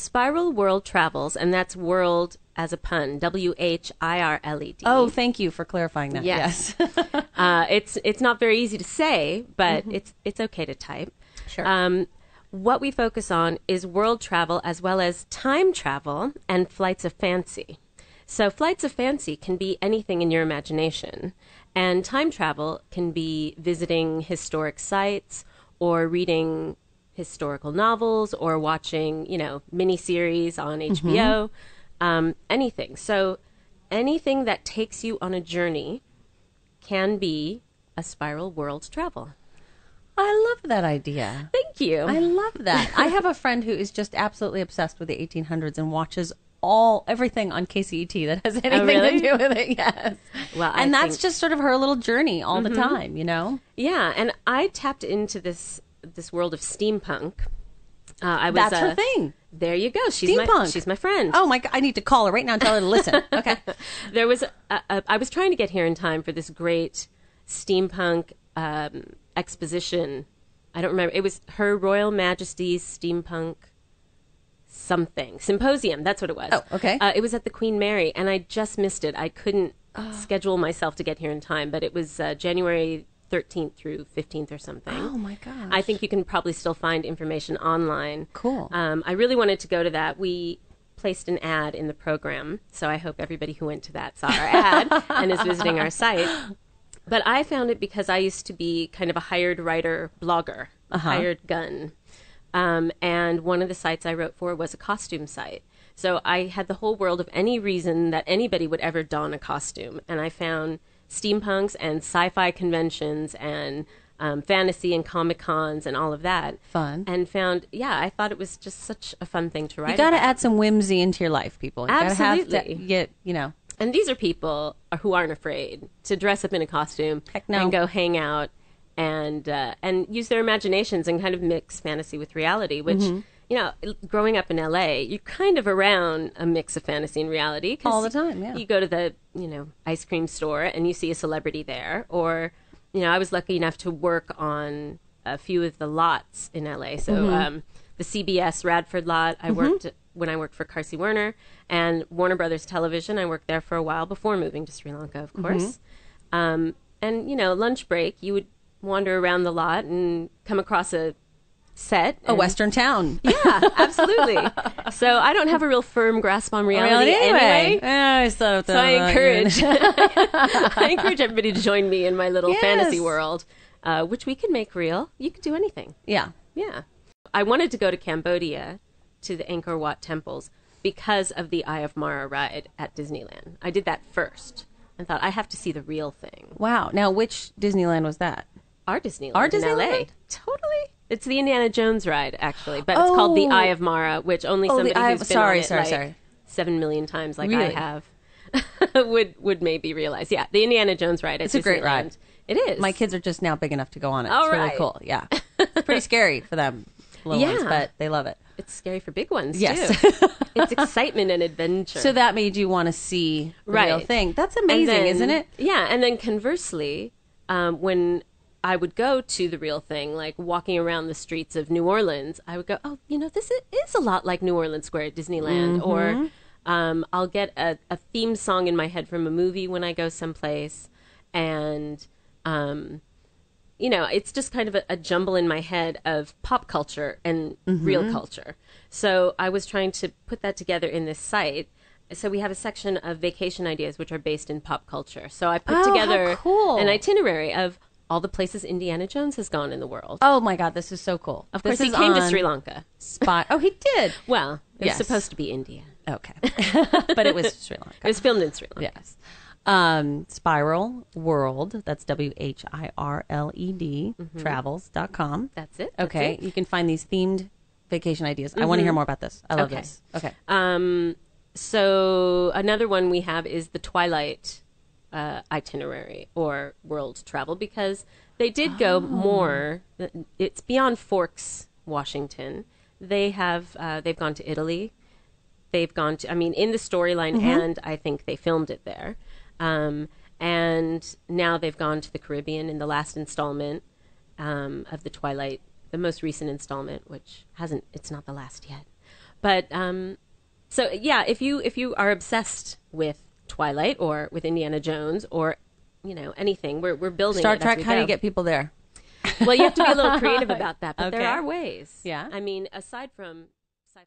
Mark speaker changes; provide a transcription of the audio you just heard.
Speaker 1: Spiral Whirled Travels, and that's world as a pun, WHIRLED.
Speaker 2: Oh, thank you for clarifying that. Yes.
Speaker 1: It's not very easy to say, but it's okay to type.
Speaker 2: Sure.
Speaker 1: What we focus on is world travel as well as time travel and flights of fancy. So flights of fancy can be anything in your imagination, and time travel can be visiting historic sites or reading historical novels or watching, miniseries on HBO, anything. So anything that takes you on a journey can be a spiral world travel.
Speaker 2: I love that idea.
Speaker 1: Thank you.
Speaker 2: I love that. I have a friend who is just absolutely obsessed with the 1800s and watches everything on KCET that has anything to do with it. Yes.
Speaker 1: Well,
Speaker 2: and that's just sort of her little journey all the time,
Speaker 1: Yeah, and I tapped into this world of steampunk.
Speaker 2: That's her thing.
Speaker 1: There you go.
Speaker 2: Steampunk.
Speaker 1: She's my friend.
Speaker 2: Oh my God! I need to call her right now and tell her to listen. Okay.
Speaker 1: There was I was trying to get here in time for this great steampunk exposition. I don't remember. It was Her Royal Majesty's Steampunk Symposium. That's what it was.
Speaker 2: Oh, okay.
Speaker 1: It was at the Queen Mary, and I just missed it. I couldn't schedule myself to get here in time, but it was January 13th through 15th or something.
Speaker 2: Oh my gosh.
Speaker 1: I think you can probably still find information online.
Speaker 2: Cool.
Speaker 1: I really wanted to go to that. We placed an ad in the program, so I hope everybody who went to that saw our ad and is visiting our site. But I found it because I used to be kind of a hired writer blogger, a hired gun. And one of the sites I wrote for was a costume site. So I had the whole world of any reason that anybody would ever don a costume. And I found steampunks and sci-fi conventions and fantasy and Comic-Cons and all of that.
Speaker 2: Fun.
Speaker 1: And found, I thought it was just such a fun thing to write.
Speaker 2: You got to
Speaker 1: about.
Speaker 2: add some whimsy into your life, people. You
Speaker 1: Absolutely.
Speaker 2: Gotta have to get,
Speaker 1: And these are people who aren't afraid to dress up in a costume and go hang out and use their imaginations and kind of mix fantasy with reality, which, growing up in LA, you're kind of around a mix of fantasy and reality.
Speaker 2: All the time, yeah.
Speaker 1: You go to the, ice cream store and you see a celebrity there. Or, I was lucky enough to work on a few of the lots in LA. So the CBS Radford lot, I worked when I worked for Carsey Werner, and Warner Brothers Television. I worked there for a while before moving to Sri Lanka, of course. And, lunch break, you would wander around the lot and come across a set.
Speaker 2: A Western town.
Speaker 1: Yeah, absolutely. So I don't have a real firm grasp on reality anyway. So I encourage everybody to join me in my little fantasy world, which we can make real. You can do anything.
Speaker 2: Yeah.
Speaker 1: Yeah. I wanted to go to Cambodia to the Angkor Wat temples because of the Eye of Mara ride at Disneyland. I did that first and thought I have to see the real thing.
Speaker 2: Wow. Now, which Disneyland was that?
Speaker 1: Our Disneyland.
Speaker 2: Our
Speaker 1: in
Speaker 2: Disneyland?
Speaker 1: LA. Totally. It's the Indiana Jones ride, actually, but it's called the Eye of Mara, which only somebody who's been on it 7 million times, like I have, would maybe realize. Yeah, the Indiana Jones ride.
Speaker 2: It's a great ride.
Speaker 1: It is.
Speaker 2: My kids are just now big enough to go on it.
Speaker 1: All
Speaker 2: it's
Speaker 1: right.
Speaker 2: really cool. Yeah, it's pretty scary for them, little ones, but they love it.
Speaker 1: It's scary for big ones
Speaker 2: yes.
Speaker 1: too. It's excitement and adventure.
Speaker 2: So that made you want to see the real thing. That's amazing, isn't it?
Speaker 1: Yeah, and then conversely, when I would go to the real thing, like walking around the streets of New Orleans, I would go, this is a lot like New Orleans Square at Disneyland. Or I'll get a theme song in my head from a movie when I go someplace. And, it's just kind of a jumble in my head of pop culture and real culture. So I was trying to put that together in this site. So we have a section of vacation ideas which are based in pop culture. So I put together an itinerary of all the places Indiana Jones has gone in the world.
Speaker 2: Oh my God, this is so cool.
Speaker 1: Of course, he came to Sri Lanka.
Speaker 2: Oh, he did?
Speaker 1: Well, it was supposed to be India.
Speaker 2: Okay. But it was Sri Lanka.
Speaker 1: It was filmed in Sri Lanka.
Speaker 2: Yes. Spiral Whirled, that's WHIRLED, travels.com.
Speaker 1: That's it.
Speaker 2: Okay. You can find these themed vacation ideas. I want to hear more about this. I love this. Okay.
Speaker 1: So another one we have is the Twilight itinerary or world travel, because they did go more. It's beyond Forks, Washington. They've gone to Italy. They've gone to, in the storyline, and I think they filmed it there. And now they've gone to the Caribbean in the last installment of the Twilight, the most recent installment, which it's not the last yet. But so yeah, if you are obsessed with Twilight or with Indiana Jones or anything, we're building
Speaker 2: Star
Speaker 1: it
Speaker 2: Trek.
Speaker 1: as we
Speaker 2: How do
Speaker 1: go.
Speaker 2: you get people there?
Speaker 1: Well, you have to be a little creative about that, but
Speaker 2: Okay.
Speaker 1: there are ways.
Speaker 2: Yeah.
Speaker 1: I mean, aside from